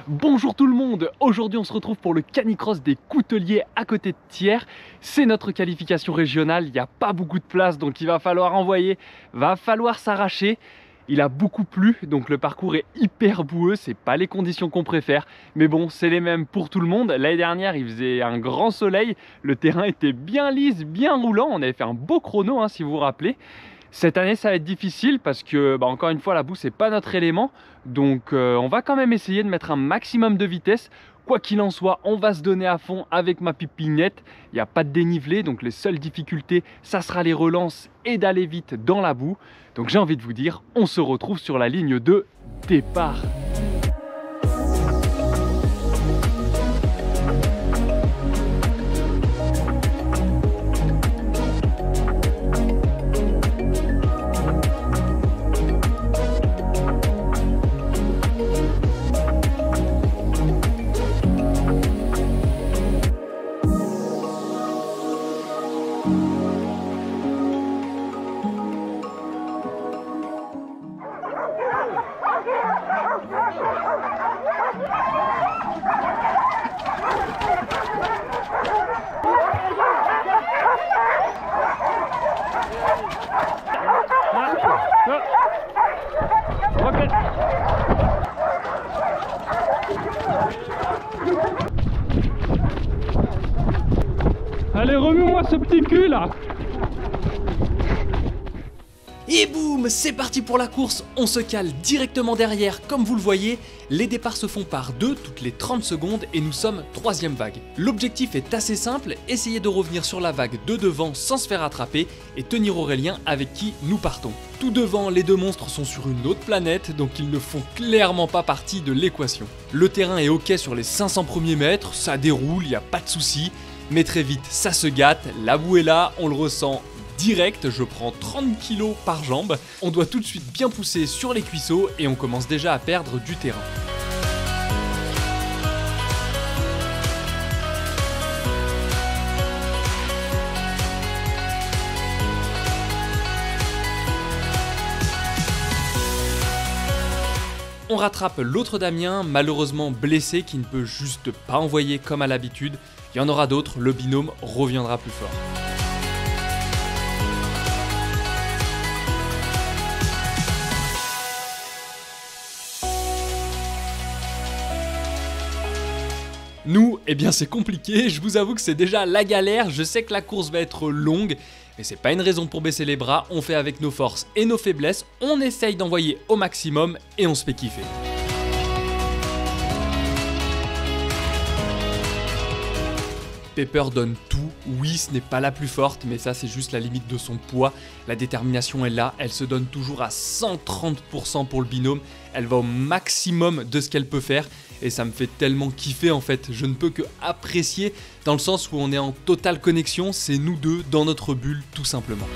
Bonjour tout le monde, aujourd'hui on se retrouve pour le canicross des Couteliers à côté de Thiers. C'est notre qualification régionale, il n'y a pas beaucoup de place donc il va falloir envoyer, va falloir s'arracher. Il a beaucoup plu donc le parcours est hyper boueux, c'est pas les conditions qu'on préfère. Mais bon, c'est les mêmes pour tout le monde. L'année dernière il faisait un grand soleil, le terrain était bien lisse, bien roulant, on avait fait un beau chrono si vous vous rappelez. Cette année ça va être difficile parce que encore une fois la boue c'est pas notre élément, donc on va quand même essayer de mettre un maximum de vitesse. Quoi qu'il en soit, on va se donner à fond avec ma pipinette. Il n'y a pas de dénivelé, donc les seules difficultés ça sera les relances et d'aller vite dans la boue. Donc j'ai envie de vous dire, on se retrouve sur la ligne de départ. Allez, remue-moi ce petit cul là. Et boum, c'est parti pour la course, on se cale directement derrière comme vous le voyez. Les départs se font par 2 toutes les 30 secondes et nous sommes 3e vague. L'objectif est assez simple, essayer de revenir sur la vague de devant sans se faire attraper et tenir Aurélien avec qui nous partons. Tout devant, les deux monstres sont sur une autre planète donc ils ne font clairement pas partie de l'équation. Le terrain est ok sur les 500 premiers mètres, ça déroule, il n'y a pas de souci. Mais très vite, ça se gâte, la boue est là, on le ressent direct, je prends 30 kg par jambe. On doit tout de suite bien pousser sur les cuisseaux et on commence déjà à perdre du terrain. On rattrape l'autre Damien, malheureusement blessé, qui ne peut juste pas envoyer comme à l'habitude. Il y en aura d'autres, le binôme reviendra plus fort. Nous, eh bien c'est compliqué, je vous avoue que c'est déjà la galère, je sais que la course va être longue, mais c'est pas une raison pour baisser les bras, on fait avec nos forces et nos faiblesses, on essaye d'envoyer au maximum et on se fait kiffer. Pepper donne tout, oui ce n'est pas la plus forte, mais ça c'est juste la limite de son poids, la détermination est là, elle se donne toujours à 130% pour le binôme, elle va au maximum de ce qu'elle peut faire, et ça me fait tellement kiffer en fait, je ne peux que apprécier dans le sens où on est en totale connexion, c'est nous deux dans notre bulle tout simplement.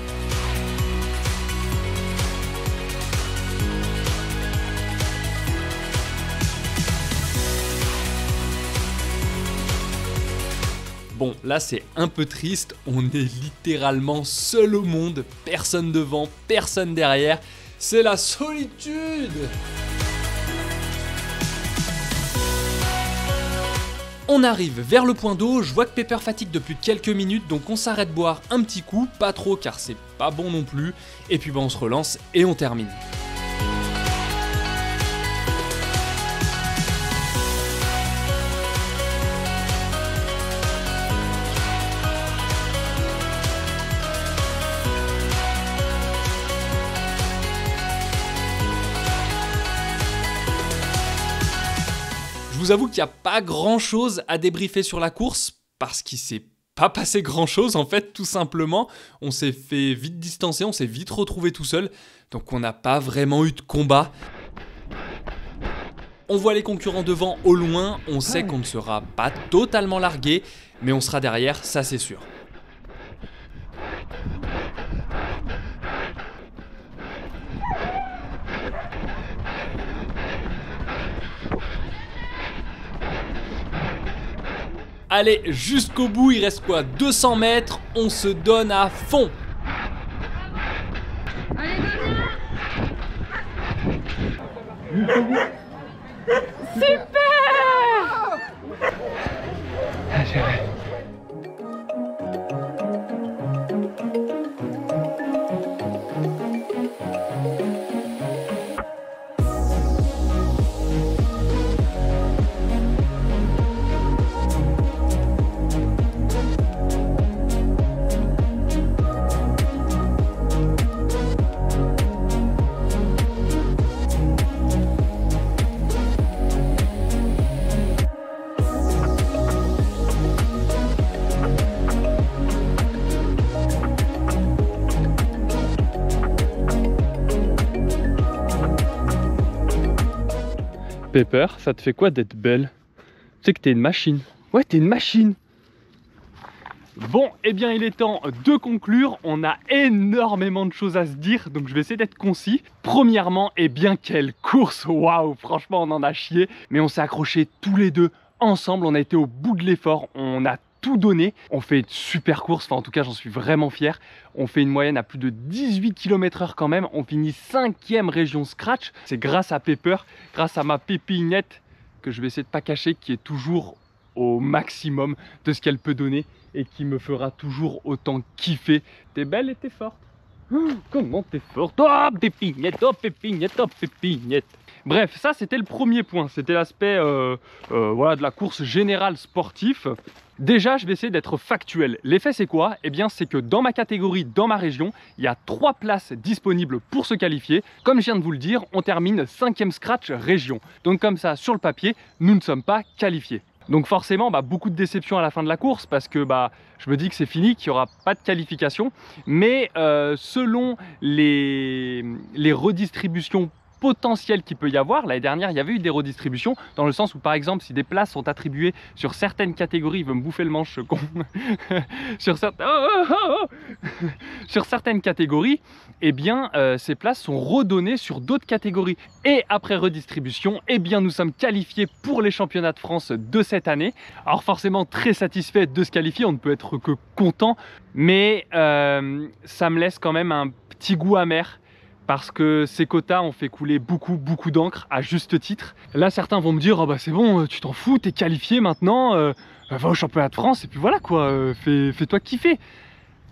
Bon, là c'est un peu triste, on est littéralement seul au monde, personne devant, personne derrière, c'est la solitude! On arrive vers le point d'eau, je vois que Pepper fatigue depuis quelques minutes donc on s'arrête boire un petit coup, pas trop car c'est pas bon non plus, et puis on se relance et on termine. Je vous avoue qu'il n'y a pas grand chose à débriefer sur la course parce qu'il s'est pas passé grand chose en fait, tout simplement. On s'est fait vite distancer, on s'est vite retrouvé tout seul, donc on n'a pas vraiment eu de combat. On voit les concurrents devant au loin, on sait qu'on ne sera pas totalement largué, mais on sera derrière, ça c'est sûr. Allez, jusqu'au bout, il reste quoi? 200 mètres, on se donne à fond. Allez, Pepper, ça te fait quoi d'être belle? Tu sais que t'es une machine. Ouais, t'es une machine. Bon, eh bien il est temps de conclure. On a énormément de choses à se dire, donc je vais essayer d'être concis. Premièrement, eh bien quelle course. Waouh, franchement on en a chié. Mais on s'est accrochés tous les deux ensemble. On a été au bout de l'effort. On a tout donné. On fait une super course, enfin en tout cas j'en suis vraiment fier. On fait une moyenne à plus de 18 km/h quand même. On finit 5e région scratch. C'est grâce à Pepper, grâce à ma pépinette que je vais essayer de pas cacher, qui est toujours au maximum de ce qu'elle peut donner et qui me fera toujours autant kiffer. T'es belle et t'es forte. Oh, comment t'es forte? Oh pépinette, oh pépinette, oh pépinette. Bref, ça c'était le premier point. C'était l'aspect voilà, de la course générale sportif. Déjà, je vais essayer d'être factuel. L'effet, c'est quoi? Eh bien, c'est que dans ma catégorie, dans ma région, il y a 3 places disponibles pour se qualifier. Comme je viens de vous le dire, on termine 5e scratch région. Donc comme ça, sur le papier, nous ne sommes pas qualifiés. Donc forcément, beaucoup de déception à la fin de la course parce que je me dis que c'est fini, qu'il n'y aura pas de qualification. Mais selon les redistributions potentiel qu'il peut y avoir. L'année dernière, il y avait eu des redistributions dans le sens où, par exemple, si des places sont attribuées sur certaines catégories, il veut me bouffer le manche, ce con. sur certaines catégories, eh bien, ces places sont redonnées sur d'autres catégories. Et après redistribution, eh bien, nous sommes qualifiés pour les championnats de France de cette année. Alors forcément, très satisfait de se qualifier, on ne peut être que content, mais ça me laisse quand même un petit goût amer. Parce que ces quotas ont fait couler beaucoup d'encre à juste titre. Là, certains vont me dire oh c'est bon, tu t'en fous, t'es qualifié maintenant, va au championnat de France et puis voilà quoi, fais-toi kiffer.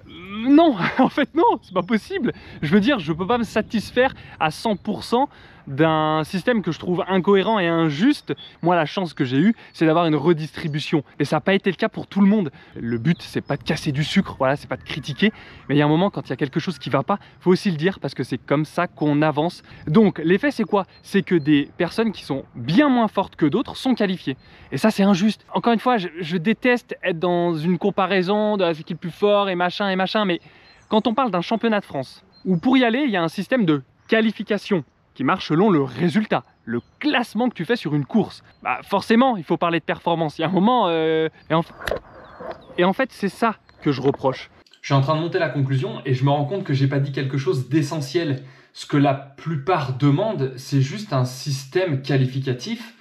Non, en fait non, c'est pas possible. Je veux dire, je peux pas me satisfaire à 100% d'un système que je trouve incohérent et injuste. Moi, la chance que j'ai eue, c'est d'avoir une redistribution. Et ça n'a pas été le cas pour tout le monde. Le but, c'est pas de casser du sucre, voilà, c'est pas de critiquer. Mais il y a un moment, quand il y a quelque chose qui va pas, faut aussi le dire parce que c'est comme ça qu'on avance. Donc, l'effet, c'est quoi? C'est que des personnes qui sont bien moins fortes que d'autres sont qualifiées. Et ça, c'est injuste. Encore une fois, je déteste être dans une comparaison de ce qui est le plus fort et machin, mais quand on parle d'un championnat de France, où pour y aller, il y a un système de qualification qui marche selon le résultat, le classement que tu fais sur une course. Forcément, il faut parler de performance. Il y a un moment... Et en fait, c'est ça que je reproche. Je suis en train de monter la conclusion et je me rends compte que j'ai pas dit quelque chose d'essentiel. Ce que la plupart demandent, c'est juste un système qualificatif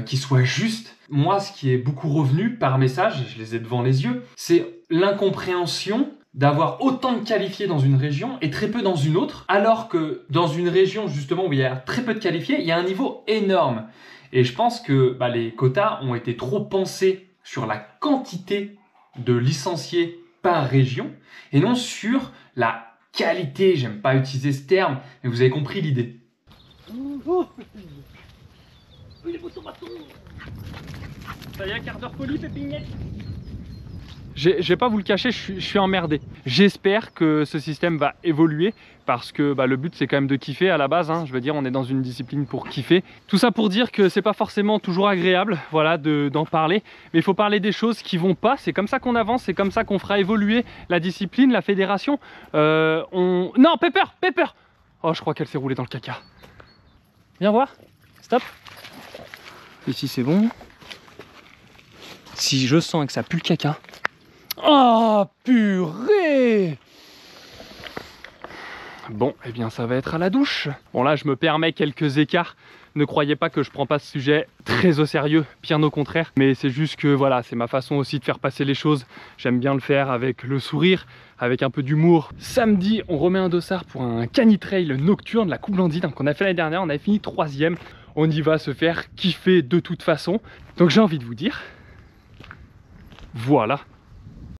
qui soit juste. Moi, ce qui est beaucoup revenu par message, je les ai devant les yeux, c'est l'incompréhension d'avoir autant de qualifiés dans une région et très peu dans une autre, alors que dans une région justement où il y a très peu de qualifiés, il y a un niveau énorme. Et je pense que les quotas ont été trop pensés sur la quantité de licenciés par région et non sur la qualité. J'aime pas utiliser ce terme, mais vous avez compris l'idée. Ça y est, un quart d'heure folie, pépinette. Je vais pas vous le cacher, je suis emmerdé. J'espère que ce système va évoluer parce que le but c'est quand même de kiffer à la base, hein. Je veux dire, on est dans une discipline pour kiffer. Tout ça pour dire que c'est pas forcément toujours agréable, voilà, d'en parler. Mais il faut parler des choses qui vont pas. C'est comme ça qu'on avance, c'est comme ça qu'on fera évoluer la discipline, la fédération. Non, Pepper. Oh, je crois qu'elle s'est roulée dans le caca. Viens voir. Stop. Ici c'est bon. Si je sens que ça pue le caca. Oh purée! Bon, eh bien ça va être à la douche. Bon là je me permets quelques écarts. Ne croyez pas que je prends pas ce sujet très au sérieux, bien au contraire. Mais c'est juste que voilà, c'est ma façon aussi de faire passer les choses. J'aime bien le faire avec le sourire, avec un peu d'humour. Samedi, on remet un dossard pour un canitrail nocturne, la Coupe Blandy. Donc on a fait l'année dernière, on avait fini 3e. On y va se faire kiffer de toute façon. Donc j'ai envie de vous dire, voilà.